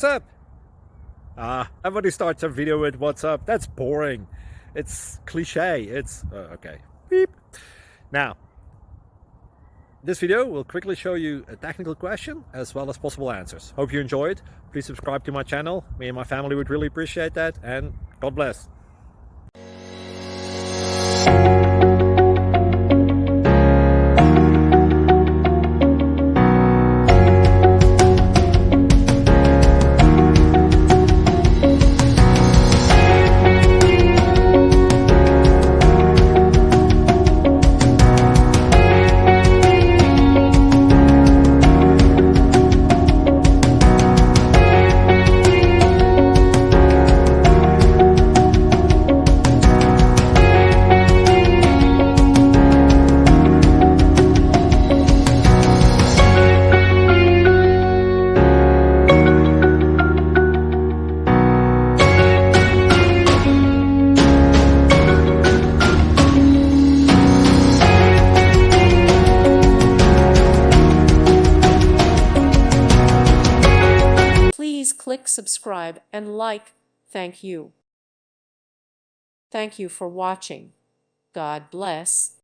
What's up? Everybody starts a video with what's up. That's boring. It's cliche. It's okay. Beep. Now, this video will quickly show you a technical question as well as possible answers. Hope you enjoyed. Please subscribe to my channel. Me and my family would really appreciate that, and God bless. Please click subscribe and like. Thank you. Thank you for watching. God bless.